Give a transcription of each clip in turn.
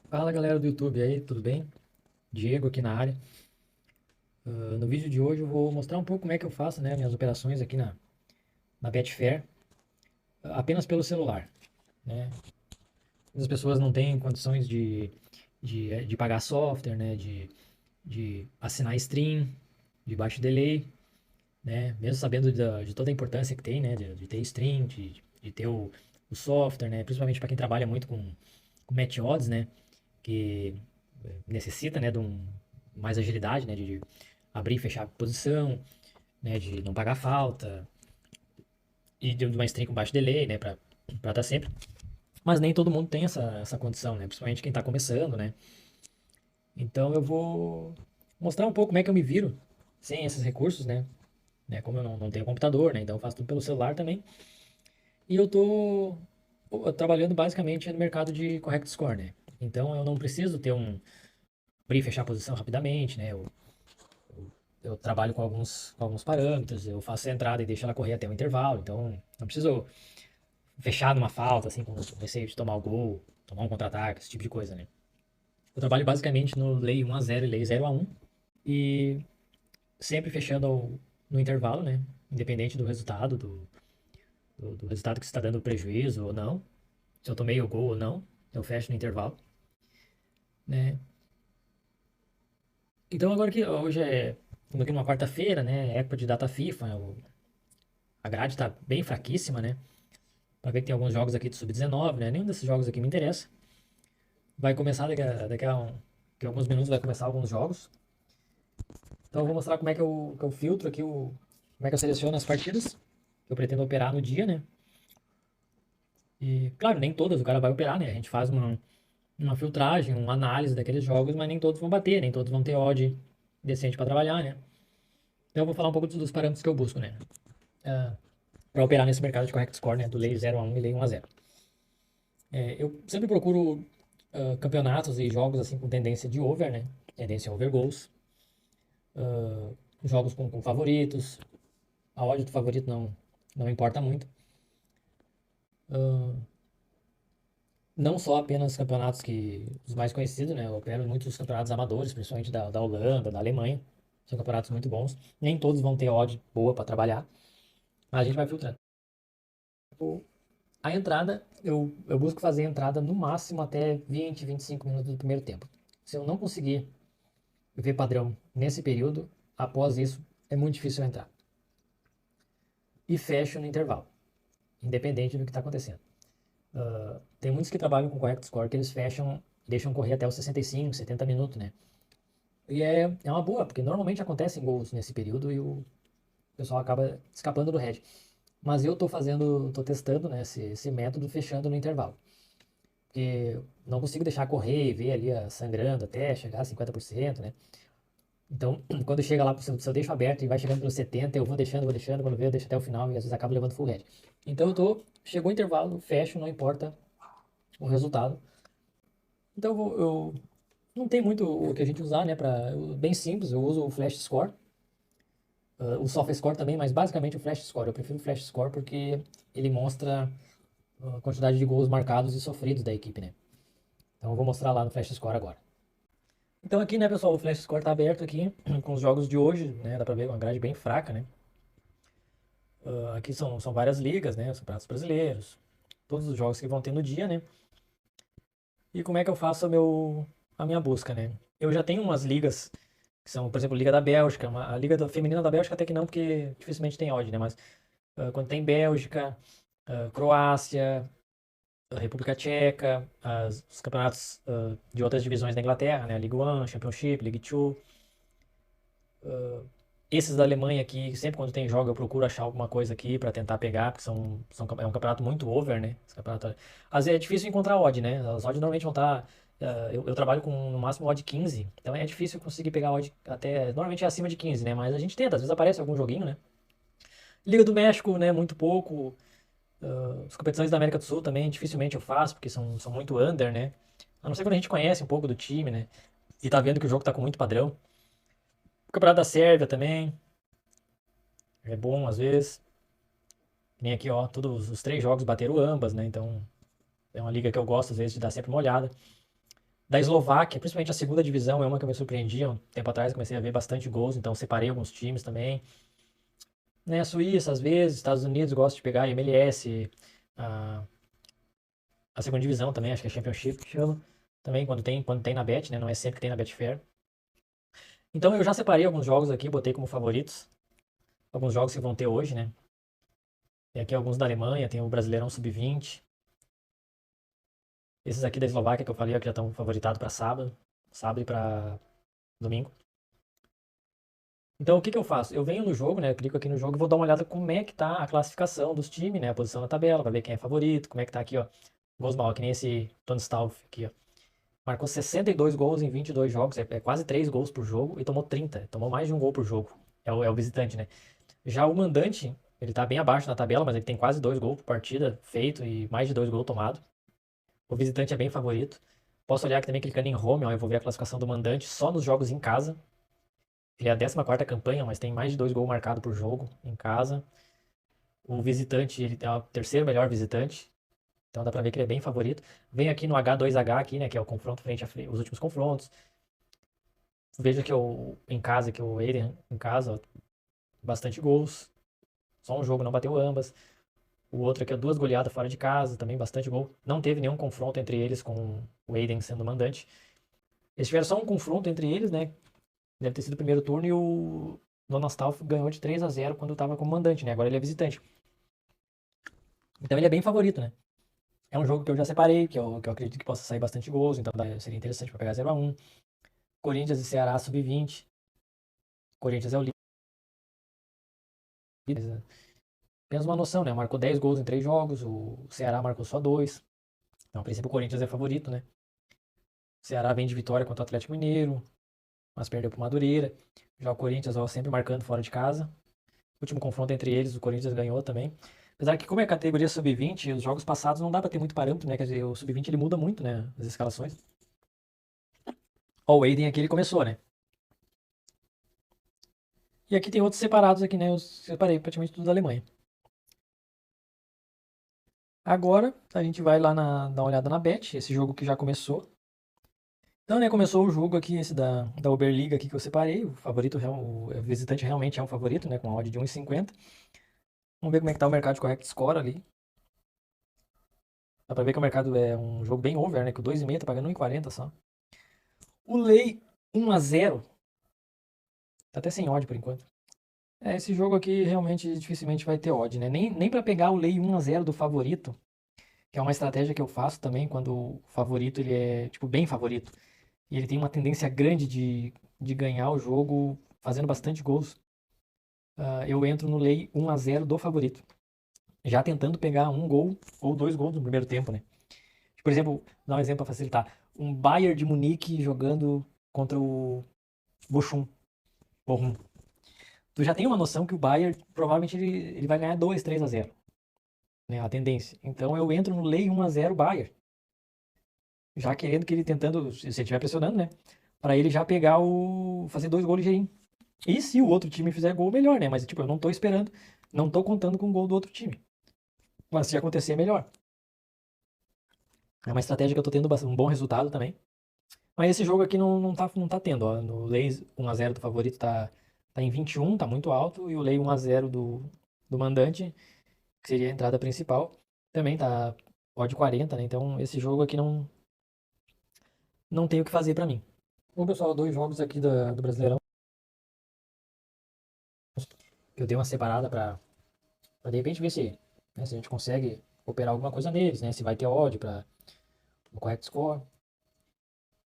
Fala galera do YouTube aí, tudo bem? Diego aqui na área. No vídeo de hoje eu vou mostrar um pouco como é que eu faço, né, minhas operações aqui na Betfair, apenas pelo celular, né? Muitas pessoas não têm condições de pagar software, né, de assinar stream, de baixo delay, né? Mesmo sabendo de toda a importância que tem, né, de ter stream, de ter o software, né? Principalmente para quem trabalha muito com match odds, né? Que necessita, né, de mais agilidade, né, de abrir e fechar a posição, né, de não pagar falta e de uma string com baixo delay, né, para estar sempre. Mas nem todo mundo tem essa condição, né, principalmente quem está começando, né. Então eu vou mostrar um pouco como é que eu me viro sem esses recursos, né, como eu não tenho computador, né, então eu faço tudo pelo celular também. E eu tô trabalhando basicamente no mercado de correct score, né. Então eu não preciso ter abrir e fechar a posição rapidamente, né. Eu trabalho com alguns parâmetros, eu faço a entrada e deixo ela correr até o intervalo, então não preciso fechar numa falta, assim, com receio de tomar o gol, tomar um contra-ataque, esse tipo de coisa, né? Eu trabalho basicamente no lei 1-0 e lei 0-1 e sempre fechando no intervalo, né? Independente do resultado, do resultado que está dando prejuízo ou não, se eu tomei o gol ou não, eu fecho no intervalo, né? Então agora que hoje estamos aqui numa quarta-feira, né? Época de data FIFA, a grade tá bem fraquíssima, né? Pra ver que tem alguns jogos aqui de sub-19, né? Nenhum desses jogos aqui me interessa. Vai começar daqui a alguns minutos vai começar alguns jogos. Então eu vou mostrar como é que eu filtro aqui, como é que eu seleciono as partidas que eu pretendo operar no dia, né? E, claro, nem todas o cara vai operar, né? A gente faz uma filtragem, uma análise daqueles jogos, mas nem todos vão bater, nem todos vão ter odd decente para trabalhar, né? Então eu vou falar um pouco dos parâmetros que eu busco, né? Para operar nesse mercado de correct score, né? Do lei 0-1 e lei 1-0. Eu sempre procuro campeonatos e jogos assim com tendência de over, né? Tendência over goals. Jogos com favoritos. A odd do favorito não importa muito. Não só apenas campeonatos os mais conhecidos, né? Eu opero muitos campeonatos amadores, principalmente da Holanda, da Alemanha. São campeonatos muito bons. Nem todos vão ter odd boa para trabalhar, mas a gente vai filtrando. A entrada, eu busco fazer a entrada no máximo até 20, 25 minutos do primeiro tempo. Se eu não conseguir ver padrão nesse período, após isso, é muito difícil eu entrar. E fecho no intervalo, independente do que está acontecendo. Tem muitos que trabalham com correct score que eles fecham, deixam correr até os 65, 70 minutos, né? E é uma boa, porque normalmente acontecem gols nesse período e o pessoal acaba escapando do head. Mas eu tô testando, né, esse método fechando no intervalo. Porque não consigo deixar correr e ver ali sangrando até chegar a 50%, né? Então, quando chega lá, se eu deixo aberto e vai chegando para 70, eu vou deixando, quando vê, eu deixo até o final e às vezes acabo levando full head. Então chegou o intervalo, fecho, não importa o resultado. Então eu não tem muito o que a gente usar, né, bem simples, eu uso o Flash Score, o Soft Score também, mas basicamente o Flash Score. Eu prefiro o Flash Score porque ele mostra a quantidade de gols marcados e sofridos da equipe, né? Então eu vou mostrar lá no Flash Score agora. Então aqui, né, pessoal, o Flash Score tá aberto aqui com os jogos de hoje, né? Dá pra ver uma grade bem fraca, né? Aqui são várias ligas, né? Os campeonatos brasileiros, todos os jogos que vão ter no dia, né? E como é que eu faço a minha busca, né? Eu já tenho umas ligas que são, por exemplo, Liga da Bélgica, a Liga Feminina da Bélgica até que não, porque dificilmente tem odd, né? Mas quando tem Bélgica, Croácia, República Tcheca, os campeonatos de outras divisões da Inglaterra, né? League One, Championship, League Two, esses da Alemanha aqui, sempre quando tem jogo eu procuro achar alguma coisa aqui pra tentar pegar, porque é um campeonato muito over, né? Às vezes é difícil encontrar odd, né? As odds normalmente vão estar. Eu trabalho com no máximo odd 15, então é difícil conseguir pegar odd até. Normalmente é acima de 15, né? Mas a gente tenta, às vezes aparece algum joguinho, né? Liga do México, né? Muito pouco. As competições da América do Sul também dificilmente eu faço, porque são muito under, né? A não ser quando a gente conhece um pouco do time, né? E tá vendo que o jogo tá com muito padrão. O Campeonato da Sérvia também. É bom às vezes. Nem aqui, ó, todos os três jogos bateram ambas, né? Então é uma liga que eu gosto às vezes de dar sempre uma olhada. Da Eslováquia, principalmente a segunda divisão, é uma que eu me surpreendi. Um tempo atrás comecei a ver bastante gols, então separei alguns times também. Né, Suíça, às vezes, Estados Unidos, gosto de pegar MLS, a, a segunda divisão também, acho que é Championship que chama. Também quando tem na Bet, né? Não é sempre que tem na Betfair. Então eu já separei alguns jogos aqui, botei como favoritos. Alguns jogos que vão ter hoje, né? Tem aqui alguns da Alemanha, tem o Brasileirão Sub-20. Esses aqui da Eslováquia que eu falei que já estão favoritados para sábado e para domingo. Então o que eu faço? Eu venho no jogo, né? Eu clico aqui no jogo e vou dar uma olhada como é que tá a classificação dos times, né? A posição na tabela, para ver quem é favorito, como é que tá aqui, ó. Gols mal, que nem esse Tony Stauff aqui, ó. Marcou 62 gols em 22 jogos, é quase 3 gols por jogo e tomou 30. Tomou mais de um gol por jogo. É o visitante, né? Já o mandante, ele tá bem abaixo na tabela, mas ele tem quase 2 gols por partida feito e mais de 2 gols tomado. O visitante é bem favorito. Posso olhar aqui também clicando em home, ó, eu vou ver a classificação do mandante só nos jogos em casa. Ele é a 14ª campanha, mas tem mais de 2 gols marcados por jogo em casa. O visitante, ele é o terceiro melhor visitante. Então dá pra ver que ele é bem favorito. Vem aqui no H2H aqui, né, que é o confronto frente a frente, os últimos confrontos. Veja que em casa, que o Eden em casa, ó, bastante gols. Só um jogo não bateu ambas. O outro aqui é 2 goleadas fora de casa, também bastante gol. Não teve nenhum confronto entre eles com o Eden sendo mandante. Eles tiveram só um confronto entre eles, né? Deve ter sido o primeiro turno e o Donastalf ganhou de 3-0 quando estava como mandante, né? Agora ele é visitante. Então ele é bem favorito, né? É um jogo que eu já separei, que eu acredito que possa sair bastante gols, então seria interessante para pegar 0-1. Corinthians e Ceará sub-20. Corinthians é o líder. Temos uma noção, né? Marcou 10 gols em 3 jogos, o Ceará marcou só 2. Então, a princípio, o Corinthians é favorito, né? O Ceará vem de vitória contra o Atlético Mineiro, mas perdeu pro Madureira. Já o Corinthians, ó, sempre marcando fora de casa. Último confronto entre eles, o Corinthians ganhou também. Apesar que, como é categoria sub-20, os jogos passados não dá pra ter muito parâmetro, né? Quer dizer, o sub-20 ele muda muito, né? As escalações. Ó, o Aiden aqui ele começou, né? E aqui tem outros separados aqui, né? Eu separei praticamente tudo da Alemanha. Agora a gente vai lá dar uma olhada na Bet, esse jogo que já começou. Então, né, começou o jogo aqui, esse da Oberliga aqui que eu separei. O favorito, o visitante realmente é um favorito, né? Com a odd de 1,50. Vamos ver como é que tá o mercado de correct score ali. Dá pra ver que o mercado é um jogo bem over, né? Que o 2,5 tá pagando 1,40 só. O Lei 1-0. Tá até sem odd por enquanto. Esse jogo aqui realmente dificilmente vai ter odd, né? Nem para pegar o Lei 1-0 do favorito, que é uma estratégia que eu faço também quando o favorito ele é, tipo, bem favorito. E ele tem uma tendência grande de ganhar o jogo fazendo bastante gols. Eu entro no Lei 1-0 do favorito. Já tentando pegar um gol ou 2 gols no primeiro tempo, né? Por exemplo, vou dar um exemplo para facilitar. Um Bayern de Munique jogando contra o Bochum. Bochum. Tu já tem uma noção que o Bayern provavelmente ele vai ganhar 2-3-0, né? A tendência. Então eu entro no Lei 1-0 Bayern. Já querendo que ele tentando, se ele estiver pressionando, né? Para ele já pegar fazer 2 gols ligeirinho. E se o outro time fizer gol, melhor, né? Mas, tipo, eu não tô esperando, não tô contando com o gol do outro time. Mas se acontecer, melhor. É uma estratégia que eu tô tendo um bom resultado também. Mas esse jogo aqui não tá tendo, ó. No Lei 1-0 do favorito tá em 21, tá muito alto. E o Lei 1-0 do mandante, que seria a entrada principal, também tá odd 40, né? Então esse jogo aqui não tem o que fazer pra mim. Bom, pessoal, 2 jogos aqui do Brasileirão. Eu dei uma separada pra de repente ver se a gente consegue operar alguma coisa neles, né? Se vai ter odd para o correct score.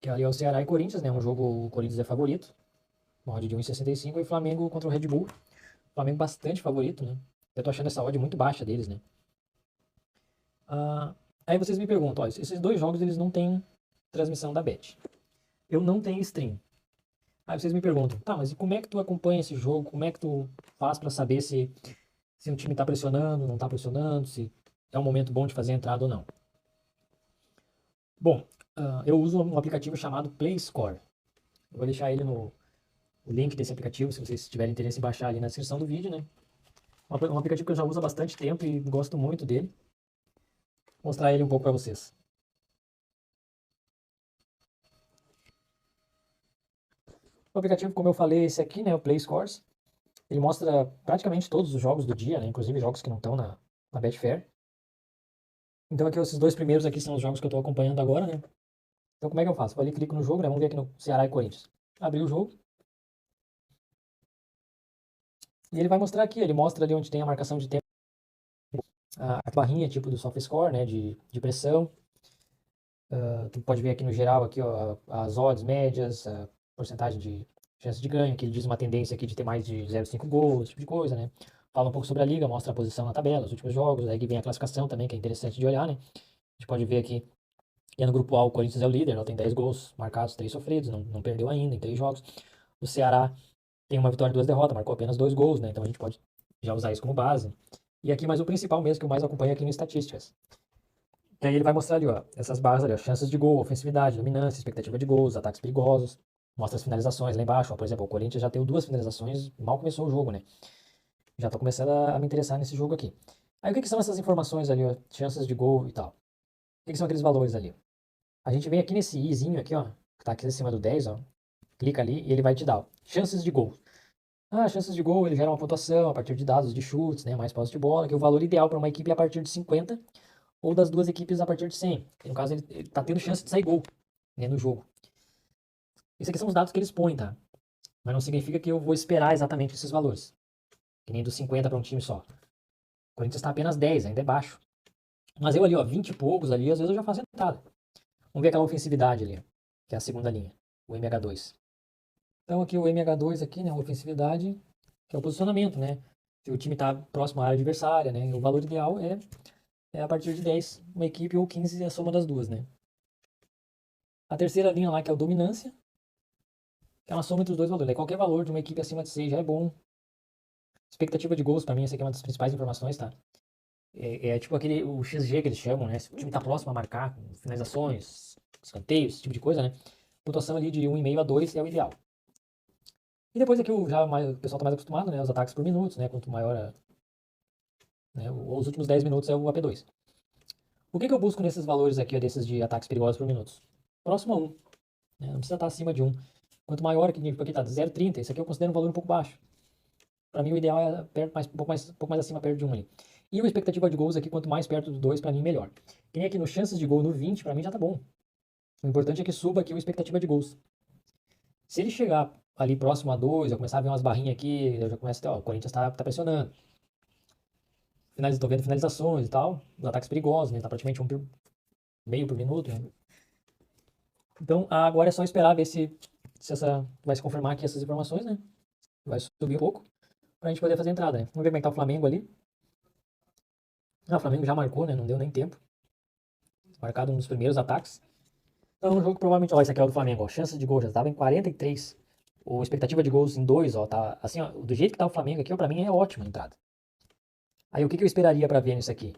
Que ali é o Ceará e Corinthians, né? Um jogo, o Corinthians é favorito. Uma odd de 1,65 e Flamengo contra o Red Bull. Flamengo bastante favorito, né? Eu tô achando essa odd muito baixa deles, né? Aí vocês me perguntam, ó, esses 2 jogos eles não têm transmissão da Bet. Eu não tenho stream. Aí vocês me perguntam, tá, mas e como é que tu acompanha esse jogo? Como é que tu faz para saber se um time tá pressionando, não tá pressionando, se é um momento bom de fazer a entrada ou não? Bom, eu uso um aplicativo chamado Play Score. Eu vou deixar o link desse aplicativo, se vocês tiverem interesse em baixar ali na descrição do vídeo, né? Um aplicativo que eu já uso há bastante tempo e gosto muito dele. Vou mostrar ele um pouco para vocês. O aplicativo, como eu falei, esse aqui, né, o Play Scores, ele mostra praticamente todos os jogos do dia, né, inclusive jogos que não estão na Betfair. Então aqui, esses dois primeiros aqui são os jogos que eu estou acompanhando agora, né. Então como é que eu faço? Vou ali, clico no jogo, né, vamos ver aqui no Ceará e Corinthians. Abri o jogo. E ele vai mostrar aqui, ele mostra ali onde tem a marcação de tempo, a barrinha tipo do soft score, né, de pressão. Tu pode ver aqui no geral aqui, ó, as odds médias, a porcentagem de chance de ganho, que ele diz uma tendência aqui de ter mais de 0,5 gols, esse tipo de coisa, né? Fala um pouco sobre a liga, mostra a posição na tabela, os últimos jogos, aí vem a classificação também, que é interessante de olhar, né? A gente pode ver aqui, que no grupo A o Corinthians é o líder, ela tem 10 gols marcados, 3 sofridos, não perdeu ainda em 3 jogos. O Ceará tem uma vitória e 2 derrotas, marcou apenas 2 gols, né? Então a gente pode já usar isso como base. E aqui mais o principal mesmo, que eu mais acompanho aqui no Estatísticas. E aí ele vai mostrar ali, ó, essas barras ali, ó, chances de gol, ofensividade, dominância, expectativa de gols, ataques perigosos. Mostra as finalizações lá embaixo, ó, por exemplo, o Corinthians já tem 2 finalizações, mal começou o jogo, né? Já tô começando a me interessar nesse jogo aqui. Aí o que são essas informações ali, ó, chances de gol e tal? O que são aqueles valores ali? A gente vem aqui nesse izinho aqui, ó, que tá aqui acima do 10, ó, clica ali e ele vai te dar, ó, chances de gol. Ah, chances de gol, ele gera uma pontuação a partir de dados de chutes, né, mais posse de bola, que o valor ideal para uma equipe é a partir de 50 ou das duas equipes a partir de 100. No caso, ele tá tendo chance de sair gol, né, no jogo. Esses aqui são os dados que eles põem, tá? Mas não significa que eu vou esperar exatamente esses valores. Que nem dos 50 para um time só. O Corinthians está apenas 10, ainda é baixo. Mas eu ali, ó, 20 e poucos ali, às vezes eu já faço entrada. Vamos ver aquela ofensividade ali, que é a segunda linha, o MH2. Então aqui o MH2 aqui, né, a ofensividade, que é o posicionamento, né? Se o time está próximo à área adversária, né? O valor ideal é a partir de 10 uma equipe ou 15 a soma das duas, né? A terceira linha lá, que é o dominância, que é uma soma entre os dois valores. Né? Qualquer valor de uma equipe acima de 6 já é bom. Expectativa de gols, para mim, essa aqui é uma das principais informações, tá? É tipo o XG que eles chamam, né? Se o time tá próximo a marcar, finalizações, escanteios, esse tipo de coisa, né? Pontuação ali de 1,5 a 2 é o ideal. E depois aqui o pessoal tá mais acostumado, né? Os ataques por minutos, né? Quanto maior né? Os últimos 10 minutos é o AP2. O que eu busco nesses valores aqui, ó, desses de ataques perigosos por minutos? Próximo a 1. Né? Não precisa estar acima de 1. Quanto maior aqui, aqui tá 0,30, esse aqui eu considero um valor um pouco baixo. Para mim o ideal é um pouco mais acima, perto de 1 ali. E a expectativa de gols aqui, quanto mais perto do 2, para mim melhor. Quem aqui no chances de gol no 20, para mim já tá bom. O importante é que suba aqui a expectativa de gols. Se ele chegar ali próximo a 2, eu começar a ver umas barrinhas aqui, eu já começo a ter, ó, o Corinthians tá pressionando. Tô vendo finalizações e tal, os ataques perigosos, né? Tá praticamente meio por minuto, né? Então agora é só esperar ver se essa vai se confirmar aqui essas informações, né? Vai subir um pouco pra gente poder fazer a entrada, né? Vamos ver como é que tá o Flamengo ali. Ah, o Flamengo já marcou, né? Não deu nem tempo. Marcado um dos primeiros ataques. Então, um jogo provavelmente, ó, esse aqui é o do Flamengo, ó. Chances de gol já estava em 43. Ou expectativa de gols em 2, ó, tá assim, ó, do jeito que tá o Flamengo aqui, ó, pra mim é ótima a entrada. Aí o que eu esperaria pra ver nisso aqui?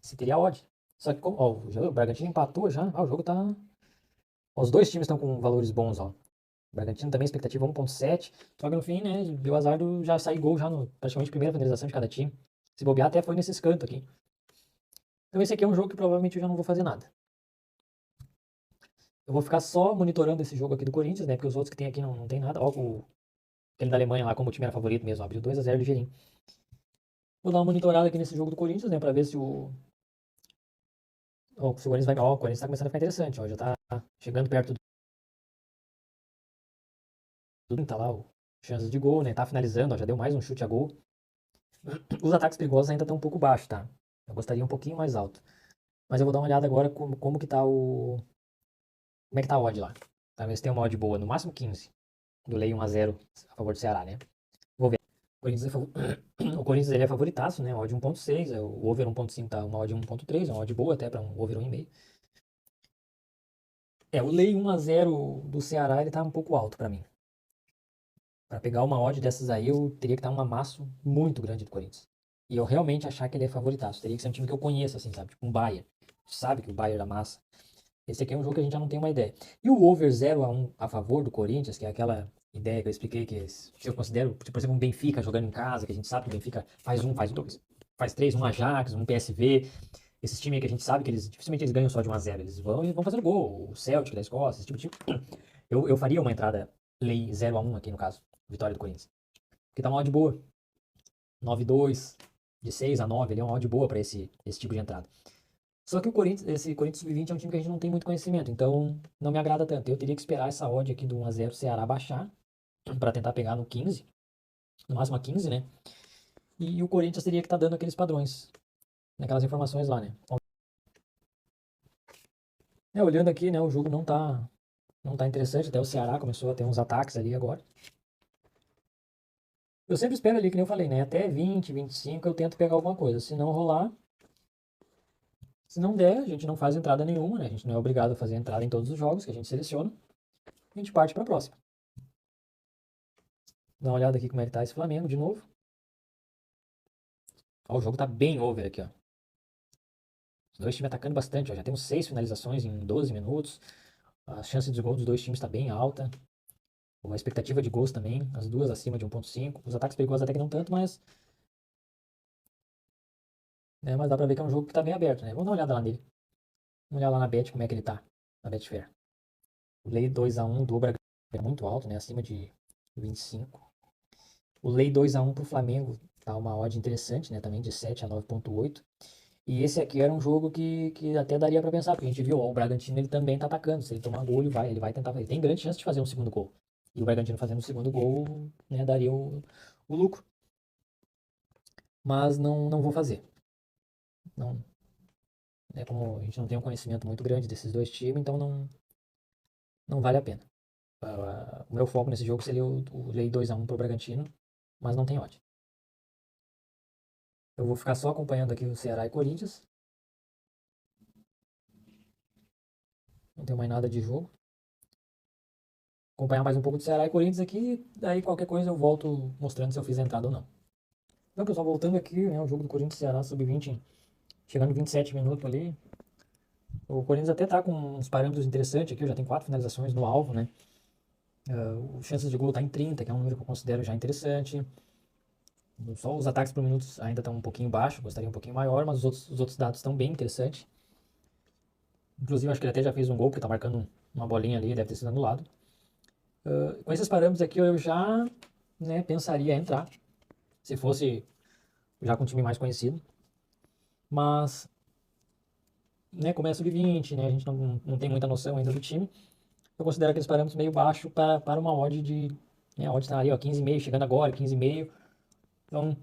Se teria odd. Só que, ó, o Bragantino empatou já, o jogo tá... Os dois times estão com valores bons, ó. O Bragantino também, expectativa 1,7. Só que no fim, né, deu azar do já sair gol já no praticamente primeira finalização de cada time. Se bobear até foi nesses cantos aqui. Então esse aqui é um jogo que provavelmente eu já não vou fazer nada. Eu vou ficar só monitorando esse jogo aqui do Corinthians, né? Porque os outros que tem aqui não tem nada. Ó, aquele da Alemanha lá, como o time era favorito mesmo, abriu 2-0 ligeirinho. Vou dar uma monitorada aqui nesse jogo do Corinthians, né? Pra ver se se o Corinthians vai. Ó, o Corinthians tá começando a ficar interessante, ó. Já tá chegando perto do. Tá lá, ó. Chances de gol, né? Tá finalizando, ó. Já deu mais um chute a gol. Os ataques perigosos ainda estão um pouco baixos, tá? Eu gostaria um pouquinho mais alto. Mas eu vou dar uma olhada agora como que tá o. Como é que tá a odd lá? Pra ver se tem uma odd boa. No máximo 15. Do Lei 1-0 a favor do Ceará, né? Vou ver. O Corinthians ele é favoritaço, né? Odd 1,6. O over 1,5 tá uma odd 1,3. É uma odd boa até para um over 1,5. O Lei 1-0 do Ceará ele tá um pouco alto para mim. Para pegar uma odd dessas aí, eu teria que estar um amasso muito grande do Corinthians. E eu realmente achar que ele é favoritaço. Teria que ser um time que eu conheço, assim, sabe? Tipo um Bayern. Sabe que o Bayern amassa. Esse aqui é um jogo que a gente já não tem uma ideia. E o over 0-1 a favor do Corinthians, que é aquela ideia que eu expliquei, que eu considero, por exemplo, um Benfica jogando em casa, que a gente sabe que o Benfica faz 1, faz 2, faz 3, um Ajax, um PSV. Esses times aí que a gente sabe que dificilmente eles ganham só de 1-0. Eles vão fazendo gol. O Celtic da Escócia, esse tipo de time. Eu faria uma entrada lei 0-1 aqui no caso, vitória do Corinthians. Porque tá uma odd boa. 9-2, de 6-9, ele é uma odd boa para esse tipo de entrada. Só que esse Corinthians Sub-20 é um time que a gente não tem muito conhecimento, então não me agrada tanto. Eu teria que esperar essa odd aqui do 1-0 Ceará baixar para tentar pegar no 15, no máximo a 15, né? E o Corinthians teria que estar dando aqueles padrões, naquelas informações lá, né? Olhando aqui, né, o jogo não tá interessante, até o Ceará começou a ter uns ataques ali agora. Eu sempre espero ali, que nem eu falei, né, até 20, 25 eu tento pegar alguma coisa. Se não rolar, se não der, a gente não faz entrada nenhuma, né? A gente não é obrigado a fazer entrada em todos os jogos que a gente seleciona. A gente parte para a próxima. Dá uma olhada aqui como é que tá esse Flamengo de novo. Ó, o jogo tá bem over aqui, ó. Os dois times atacando bastante, ó. Já temos 6 finalizações em 12 minutos. A chance de gol dos dois times está bem alta. A expectativa de gols também, as duas acima de 1.5. Os ataques perigosos até que não tanto, mas... mas dá pra ver que é um jogo que tá bem aberto, né? Vamos dar uma olhada lá nele. Vamos olhar lá na Bet como é que ele tá. Na Betfair. O Lei 2-1 do Bragantino é muito alto, né? Acima de 25. O Lei 2-1 pro Flamengo tá uma odd interessante, né? Também de 7 a 9.8. E esse aqui era um jogo que até daria pra pensar, porque a gente viu, ó, o Bragantino ele também tá atacando. Se ele tomar gol, ele vai tentar fazer. Ele tem grande chance de fazer um segundo gol. E o Bragantino fazendo o segundo gol, né, daria o lucro. Mas não vou fazer. Não, né, como a gente não tem um conhecimento muito grande desses dois times, então não vale a pena. O meu foco nesse jogo seria o Lei 2-1 pro Bragantino, mas não tem odd. Eu vou ficar só acompanhando aqui o Ceará e Corinthians. Não tem mais nada de jogo. Acompanhar mais um pouco do Ceará e Corinthians aqui, daí qualquer coisa eu volto mostrando se eu fiz a entrada ou não. Então, pessoal, voltando aqui, né, o jogo do Corinthians e Ceará sub-20, chegando em 27 minutos ali. O Corinthians até tá com uns parâmetros interessantes aqui, já tem 4 finalizações no alvo, né? O chances de gol tá em 30, que é um número que eu considero já interessante. Só os ataques por minutos ainda estão um pouquinho baixo, gostaria um pouquinho maior, mas os outros dados estão bem interessantes. Inclusive, acho que ele até já fez um gol, porque tá marcando uma bolinha ali, deve ter sido anulado. Com esses parâmetros aqui, eu já, né, pensaria em entrar, se fosse já com um time mais conhecido. Mas, né, como é sub-20, né, a gente não tem muita noção ainda do time, eu considero aqueles parâmetros meio baixo para uma odd de... Né, a odd está ali, ó, 15,5, chegando agora, 15,5. Então,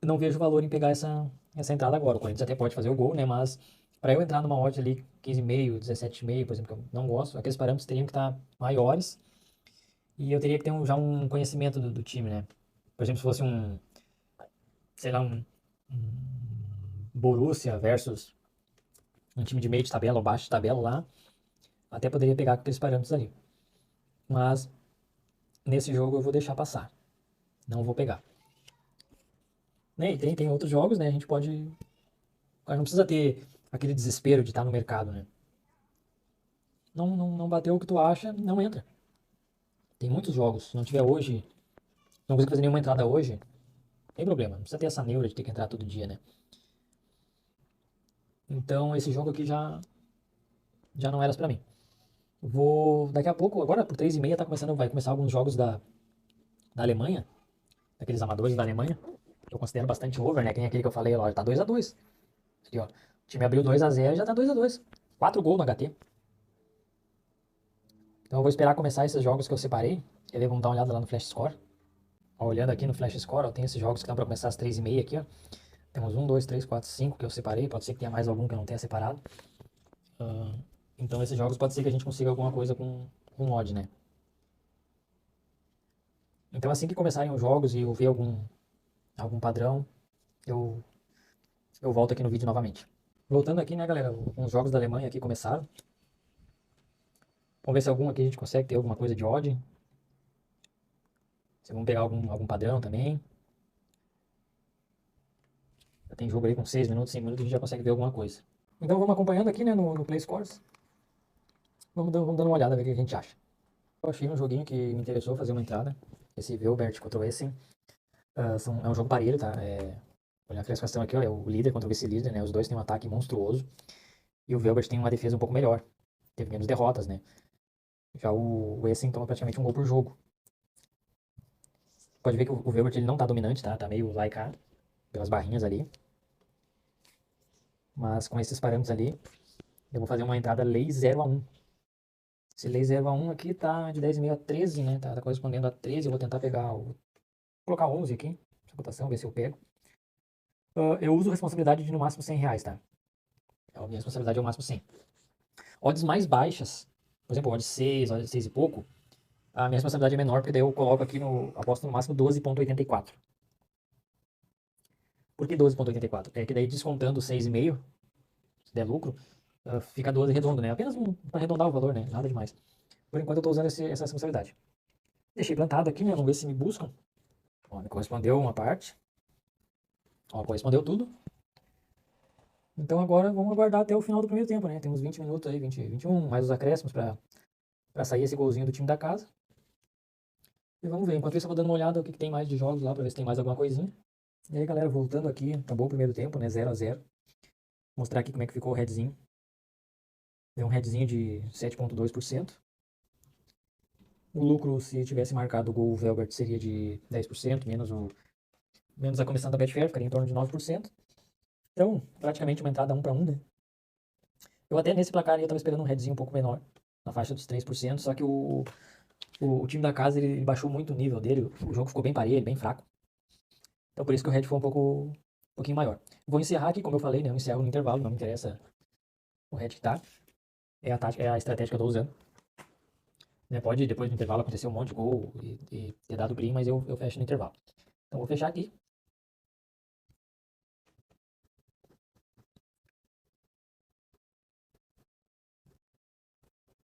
eu não vejo valor em pegar essa entrada agora. O Corinthians até pode fazer o gol, né, mas para eu entrar numa odd ali, 15,5, 17,5, por exemplo, que eu não gosto, aqueles parâmetros teriam que estar maiores e eu teria que ter já um conhecimento do time, né? Por exemplo, se fosse sei lá, um Borussia versus um time de meio de tabela ou baixo de tabela lá, até poderia pegar aqueles parâmetros ali. Mas nesse jogo eu vou deixar passar. Não vou pegar. Né? E tem outros jogos, né? A gente pode. A gente não precisa ter aquele desespero de estar no mercado, né? Não bateu o que tu acha, não entra. Tem muitos jogos. Se não tiver hoje, não conseguir fazer nenhuma entrada hoje, não tem problema. Não precisa ter essa neura de ter que entrar todo dia, né? Então esse jogo aqui já não era pra mim. Vou, daqui a pouco, agora por 3h30 vai começar alguns jogos da Alemanha, daqueles amadores da Alemanha, que eu considero bastante over, né? Que nem aquele que eu falei, ó, tá 2-2. Aqui, ó. O time abriu 2-0 e já tá 2-2. 4 gols no HT. Então eu vou esperar começar esses jogos que eu separei. E aí vamos dar uma olhada lá no Flash Score. Ó, olhando aqui no Flash Score, ó, tem esses jogos que estão pra começar às 3h30 aqui, ó. Temos 1, 2, 3, 4, 5 que eu separei. Pode ser que tenha mais algum que eu não tenha separado. Então esses jogos pode ser que a gente consiga alguma coisa com odd, né? Então assim que começarem os jogos e eu ver algum padrão, eu, eu volto aqui no vídeo novamente. Voltando aqui, né, galera? Os jogos da Alemanha aqui começaram. Vamos ver se algum aqui a gente consegue ter alguma coisa de odd. Se vamos pegar algum padrão também. Já tem jogo aí com 6 minutos, 5 minutos, a gente já consegue ver alguma coisa. Então vamos acompanhando aqui, né, no Play Scores. Vamos dando uma olhada, ver o que a gente acha. Eu achei um joguinho que me interessou fazer uma entrada. Esse Velbert contra o Essen. É um jogo parelho, tá? Olhando a classificação aqui, ó, é o líder contra o vice-líder, né? Os dois têm um ataque monstruoso. E o Velbert tem uma defesa um pouco melhor. Teve menos derrotas, né? Já o Essen toma praticamente um gol por jogo. Pode ver que o Velbert ele não tá dominante, tá? Tá meio lá e cá, pelas barrinhas ali. Mas com esses parâmetros ali, eu vou fazer uma entrada lei 0-1. Esse lei 0-1 aqui tá de 10,5 a 13, né? Tá correspondendo a 13. Eu vou tentar pegar o... colocar 11 aqui, essa cotação, ver se eu pego. Eu uso responsabilidade de no máximo R$ 100, tá? A minha responsabilidade é o máximo 100. Odds mais baixas, por exemplo, odds 6, odds 6 e pouco, a minha responsabilidade é menor, porque daí eu coloco aqui no, aposto no máximo 12,84. Por que 12,84? É que daí descontando 6,5, se der lucro, fica 12 redondo, né? Apenas para arredondar o valor, né? Nada demais. Por enquanto eu estou usando essa responsabilidade. Deixei plantado aqui, né? Vamos ver se me buscam. Ó, me correspondeu uma parte. Ó, correspondeu tudo. Então agora vamos aguardar até o final do primeiro tempo, né? Temos 20 minutos aí, 20, 21, mais os acréscimos para sair esse golzinho do time da casa. E vamos ver. Enquanto isso eu vou dando uma olhada o que tem mais de jogos lá, para ver se tem mais alguma coisinha. E aí, galera, voltando aqui, acabou o primeiro tempo, né? 0-0. Mostrar aqui como é que ficou o headzinho. Deu um headzinho de 7,2%. O lucro, se tivesse marcado o gol, o Velbert seria de 10%, menos a comissão da Betfair, ficaria em torno de 9%. Então, praticamente uma entrada 1 para 1, né? Eu até nesse placar aí eu tava esperando um headzinho um pouco menor, na faixa dos 3%, só que o time da casa ele baixou muito o nível dele, o jogo ficou bem parelho, bem fraco. Então por isso que o head foi um pouquinho maior. Vou encerrar aqui, como eu falei, né? Eu encerro no intervalo, não me interessa o head que tá. É a tática, é a estratégia que eu tô usando. Né? Pode depois do intervalo acontecer um monte de gol e ter dado brim, mas eu fecho no intervalo. Então vou fechar aqui.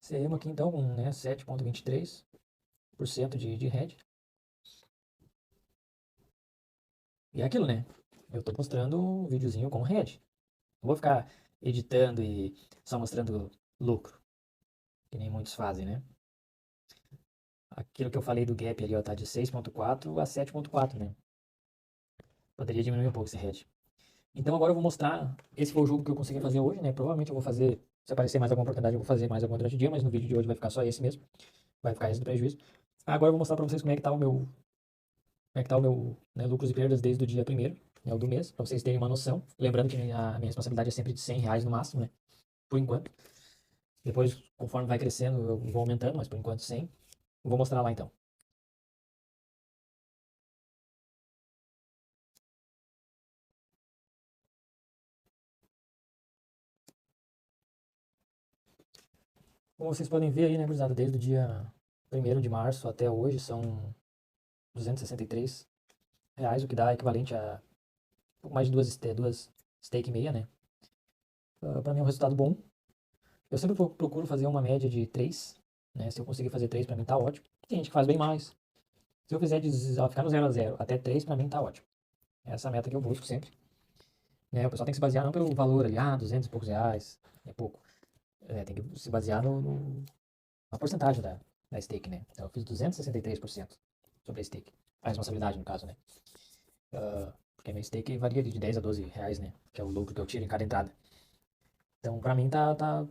Encerramos aqui então com, né, 7,23% de head. E é aquilo, né? Eu tô mostrando um videozinho com head. Não vou ficar editando e só mostrando lucro, que nem muitos fazem, né? Aquilo que eu falei do gap ali, ó, tá de 6,4 a 7,4, né? Poderia diminuir um pouco esse head. Então agora eu vou mostrar, esse foi o jogo que eu consegui fazer hoje, né? Provavelmente eu vou fazer, se aparecer mais alguma oportunidade, eu vou fazer mais alguma durante o dia, mas no vídeo de hoje vai ficar só esse mesmo. Vai ficar esse do prejuízo. Agora eu vou mostrar pra vocês como é que tá o meu, né, lucros e perdas desde o dia primeiro, né, o do mês, pra vocês terem uma noção. Lembrando que a minha responsabilidade é sempre de R$ 100 no máximo, né? Por enquanto. Depois, conforme vai crescendo, eu vou aumentando, mas por enquanto 100. Eu vou mostrar lá então. Como vocês podem ver aí, né, gurizada, desde o dia 1º de março até hoje são R$ 263, o que dá equivalente a pouco mais de duas steak e meia, né? Para mim é um resultado bom. Eu sempre procuro fazer uma média de 3, né? Se eu conseguir fazer 3 para mim tá ótimo. Tem gente que faz bem mais. Se eu fizer ficar no 0-0 até 3 para mim tá ótimo. Essa é a meta que eu busco sempre. Né? O pessoal tem que se basear não pelo valor ali, 200 e poucos reais, é pouco. Tem que se basear na porcentagem da stake, né? Então eu fiz 263% sobre a stake. A responsabilidade, no caso, né? Porque a minha stake varia de 10 a 12 reais, né? Que é o lucro que eu tiro em cada entrada. Então, pra mim,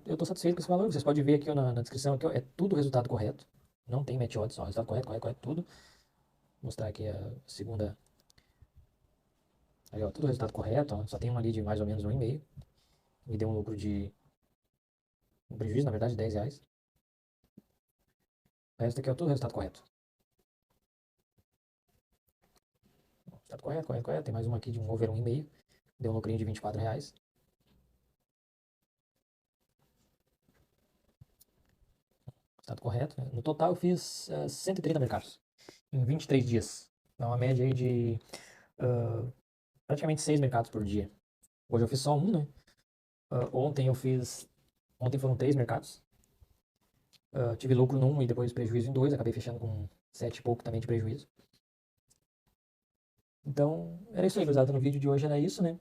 eu tô satisfeito com esse valor. Vocês podem ver aqui ó, na descrição, aqui, ó, é tudo resultado correto. Não tem match odds, só resultado correto, correto, correto, tudo. Vou mostrar aqui a segunda. Aí, ó, tudo resultado correto, ó, só tem uma ali de mais ou menos 1,5. Me deu um lucro um prejuízo, na verdade, de R$ 10. O resto aqui é tudo resultado correto. Resultado correto, correto, correto. Tem mais uma aqui de um over 1,5. Deu um lucrinho de R$ 24. Resultado correto, né? No total eu fiz 130 mercados em 23 dias. Dá uma média aí de praticamente 6 mercados por dia. Hoje eu fiz só um, né? Ontem foram 3 mercados. Tive lucro num e depois prejuízo em 2. Acabei fechando com 7 e pouco também de prejuízo. Então, era isso aí, gurizada. No vídeo de hoje era isso, né?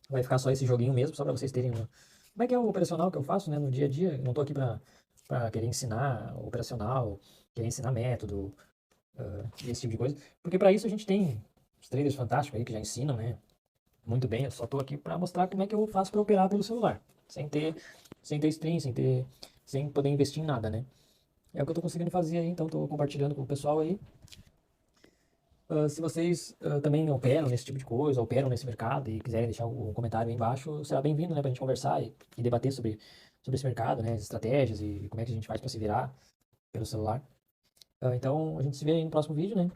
Vai ficar só esse joguinho mesmo, só pra vocês terem uma... Como é que é o operacional que eu faço, né? No dia a dia. Eu não tô aqui pra querer ensinar operacional, querer ensinar método, esse tipo de coisa. Porque pra isso a gente tem os traders fantásticos aí que já ensinam, né? Muito bem, eu só tô aqui pra mostrar como é que eu faço pra operar pelo celular. Sem ter stream, sem poder investir em nada, né? É o que eu tô conseguindo fazer aí, então tô compartilhando com o pessoal aí. Se vocês também operam nesse tipo de coisa, operam nesse mercado e quiserem deixar um comentário aí embaixo, será bem-vindo, né, pra gente conversar e debater sobre esse mercado, né, as estratégias e como é que a gente faz para se virar pelo celular. Então, a gente se vê aí no próximo vídeo, né?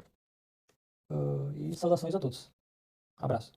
E saudações a todos. Abraço.